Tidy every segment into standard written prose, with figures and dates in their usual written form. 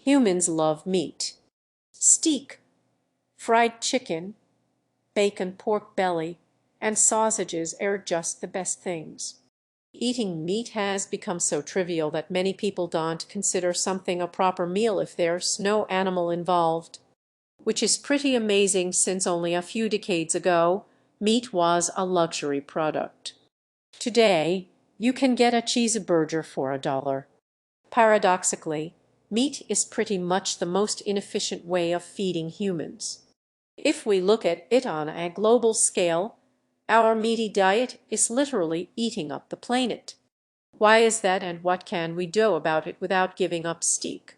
Humans love meat. Steak, fried chicken, bacon, pork belly, and sausages are just the best things. Eating meat has become so trivial that many people don't consider something a proper meal if there's no animal involved, which is pretty amazing since only a few decades ago, meat was a luxury product. Today, you can get a cheeseburger for $1. Paradoxically, meat is pretty much the most inefficient way of feeding humans. If we look at it on a global scale, our meaty diet is literally eating up the planet. Why is that, and what can we do about it without giving up steak?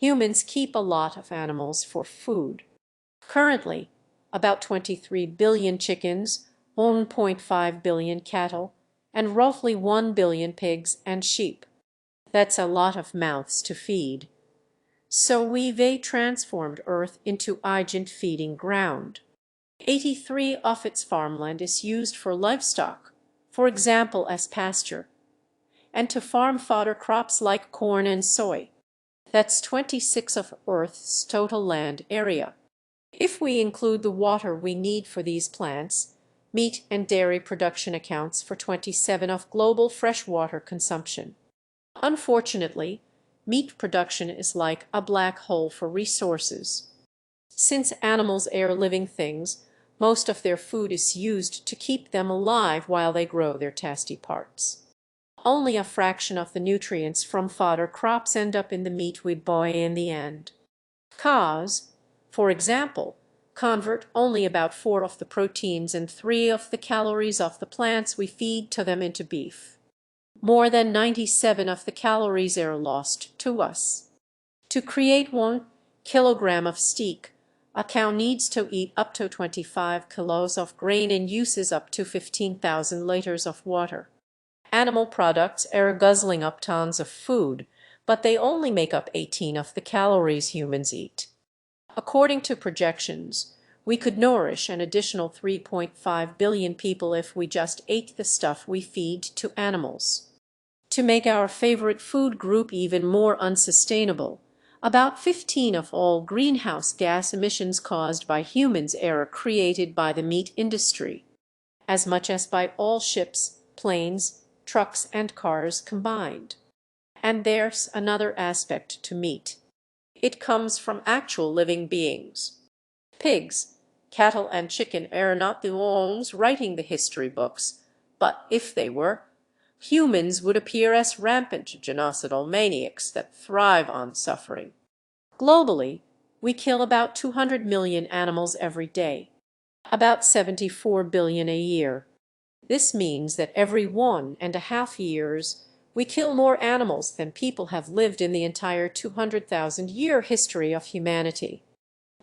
Humans keep a lot of animals for food. Currently, about 23 billion chickens, 1.5 billion cattle, and roughly 1 billion pigs and sheep. That's a lot of mouths to feed. So we've transformed Earth into a giant feeding ground. 83 of its farmland is used for livestock, for example as pasture, and to farm fodder crops like corn and soy. That's 26 of Earth's total land area. If we include the water we need for these plants, meat and dairy production accounts for 27 of global freshwater consumption. Unfortunately, meat production is like a black hole for resources. Since animals are living things, most of their food is used to keep them alive while they grow their tasty parts. Only a fraction of the nutrients from fodder crops end up in the meat we buy in the end. Cows, for example, convert only about 4 of the proteins and 3 of the calories of the plants we feed to them into beef. More than 97 of the calories are lost to us. To create 1 kilogram of steak, a cow needs to eat up to 25 kilos of grain and uses up to 15,000 liters of water. Animal products are guzzling up tons of food, but they only make up 18 of the calories humans eat. According to projections, we could nourish an additional 3.5 billion people if we just ate the stuff we feed to animals. To make our favorite food group even more unsustainable, about 15 of all greenhouse gas emissions caused by humans are created by the meat industry, as much as by all ships, planes, trucks, and cars combined. And there's another aspect to meat. It comes from actual living beings. Pigs, cattle, and chicken are not the ones writing the history books, but if they were, humans would appear as rampant genocidal maniacs that thrive on suffering. Globally, we kill about 200 million animals every day, about 74 billion a year. This means that every 1.5 years, we kill more animals than people have lived in the entire 200,000-year history of humanity.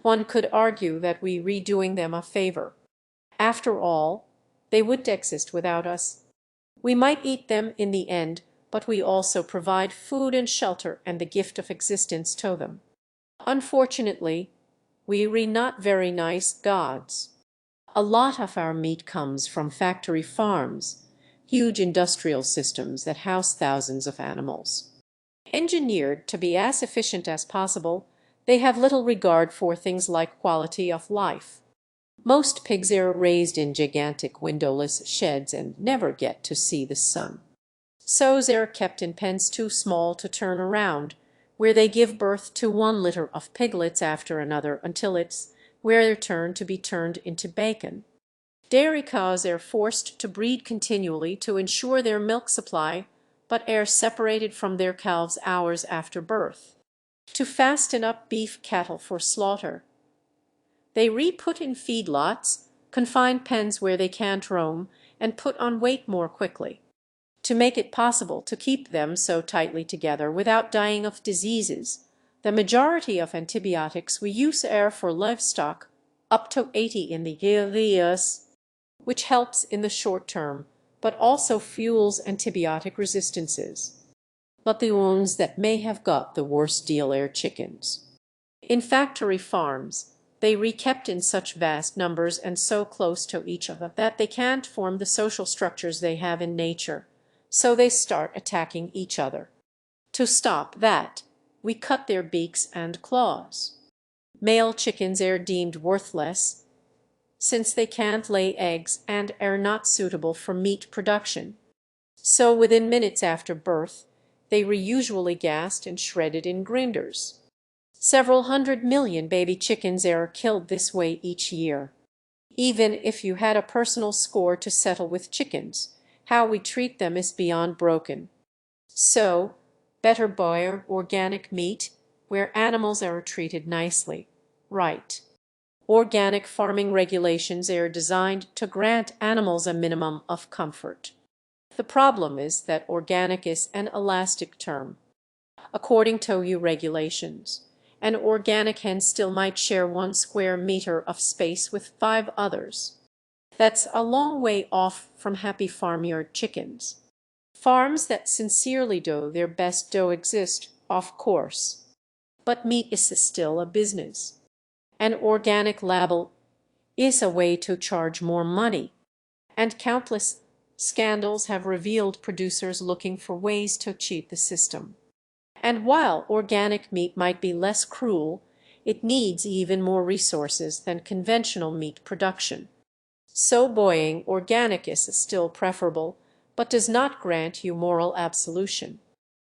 One could argue that we're doing them a favor. After all, they wouldn't exist without us. We might eat them in the end, but we also provide food and shelter and the gift of existence to them. Unfortunately, we're not very nice gods. A lot of our meat comes from factory farms, huge industrial systems that house thousands of animals. Engineered to be as efficient as possible, they have little regard for things like quality of life. Most pigs are raised in gigantic windowless sheds and never get to see the sun. Sows are kept in pens too small to turn around, where they give birth to 1 litter of piglets after another until it's their turn to be turned into bacon. Dairy cows are forced to breed continually to ensure their milk supply, but are separated from their calves hours after birth. To fasten up beef cattle for slaughter, they re-put in feedlots, confined pens where they can't roam, and put on weight more quickly. To make it possible to keep them so tightly together without dying of diseases, the majority of antibiotics we use are for livestock, up to 80 in the years, which helps in the short term, but also fuels antibiotic resistances. But the ones that may have got the worst deal are chickens. In factory farms, they re-kept in such vast numbers and so close to each other that they can't form the social structures they have in nature, so they start attacking each other. To stop that, We cut their beaks and claws. Male chickens are deemed worthless, since they can't lay eggs and are not suitable for meat production. So within minutes after birth, they were usually gassed and shredded in grinders. Several 100 million baby chickens are killed this way each year. Even if you had a personal score to settle with chickens, how we treat them is beyond broken. So, better buy organic meat where animals are treated nicely. Right. Organic farming regulations are designed to grant animals a minimum of comfort. The problem is that organic is an elastic term. According to EU regulations, an organic hen still might share 1 square meter of space with 5 others. That's a long way off from happy farmyard chickens. Farms that sincerely do their best do exist, of course. But meat is still a business. An organic label is a way to charge more money, and countless scandals have revealed producers looking for ways to cheat the system. And while organic meat might be less cruel, it needs even more resources than conventional meat production. So buying organic is still preferable, but does not grant you moral absolution.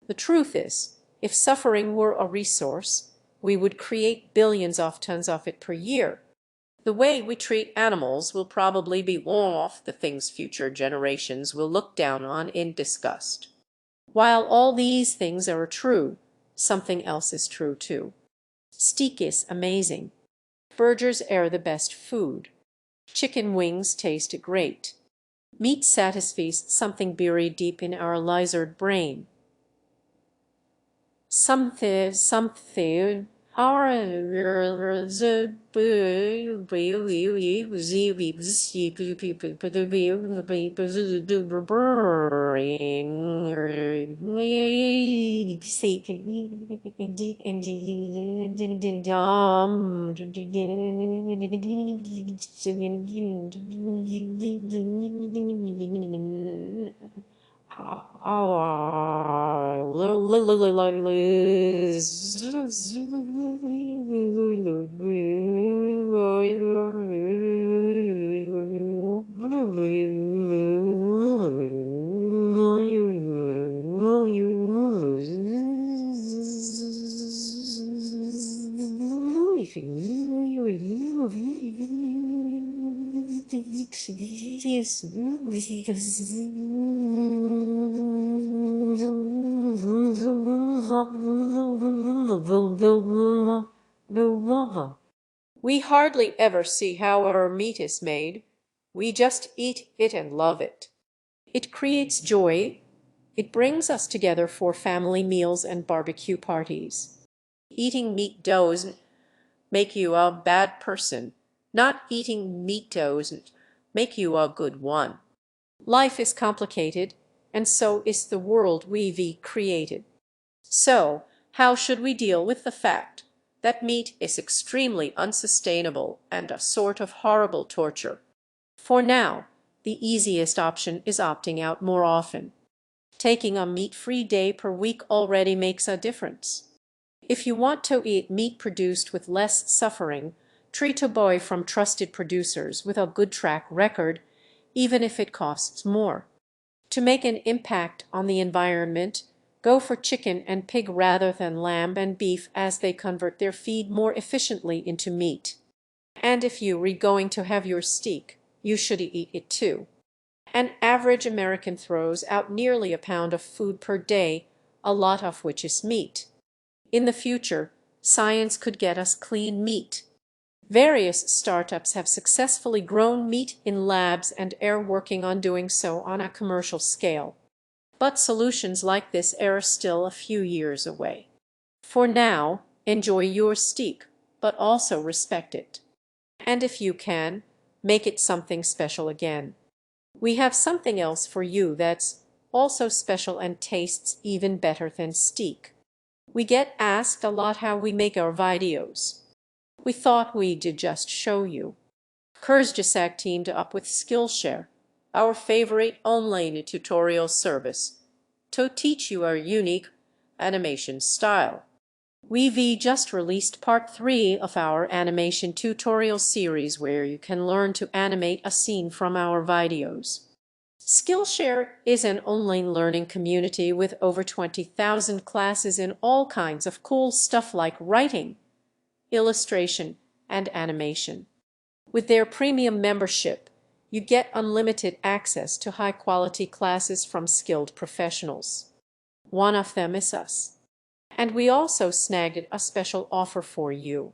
The truth is, if suffering were a resource, we would create billions of tons of it per year. The way we treat animals will probably be one of the things future generations will look down on in disgust. While all these things are true, something else is true too. Steak is amazing. Burgers are the best food. Chicken wings taste great. Meat satisfies something buried deep in our lizard brain. Something our We hardly ever see how our meat is made. We just eat it and love it. It creates joy. It brings us together for family meals and barbecue parties. Eating meat doesn't make you a bad person. Not eating meat doesn't make you a good one. Life is complicated, and so is the world we've created. So, how should we deal with the fact that meat is extremely unsustainable and a sort of horrible torture? For now, the easiest option is opting out more often. Taking a meat-free day per week already makes a difference. If you want to eat meat produced with less suffering, try to buy from trusted producers with a good track record, even if it costs more. To make an impact on the environment, go for chicken and pig rather than lamb and beef, as they convert their feed more efficiently into meat. And if you are going to have your steak, you should eat it too. An average American throws out nearly a pound of food per day, a lot of which is meat. In the future, science could get us clean meat. Various startups have successfully grown meat in labs and are working on doing so on a commercial scale. But solutions like this are still a few years away. For now, enjoy your steak, but also respect it. And if you can, make it something special again. We have something else for you that's also special and tastes even better than steak. We get asked a lot how we make our videos. We thought we'd just show you. Kurzgesagt teamed up with Skillshare, our favorite online tutorial service, to teach you our unique animation style. We've just released part 3 of our animation tutorial series where you can learn to animate a scene from our videos. Skillshare is an online learning community with over 20,000 classes in all kinds of cool stuff like writing, illustration, and animation. With their premium membership, you get unlimited access to high-quality classes from skilled professionals. One of them is us. And we also snagged a special offer for you.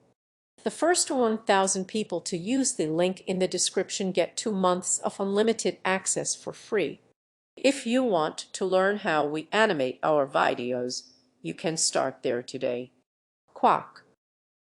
The first 1,000 people to use the link in the description get 2 months of unlimited access for free. If you want to learn how we animate our videos, you can start there today. Quack.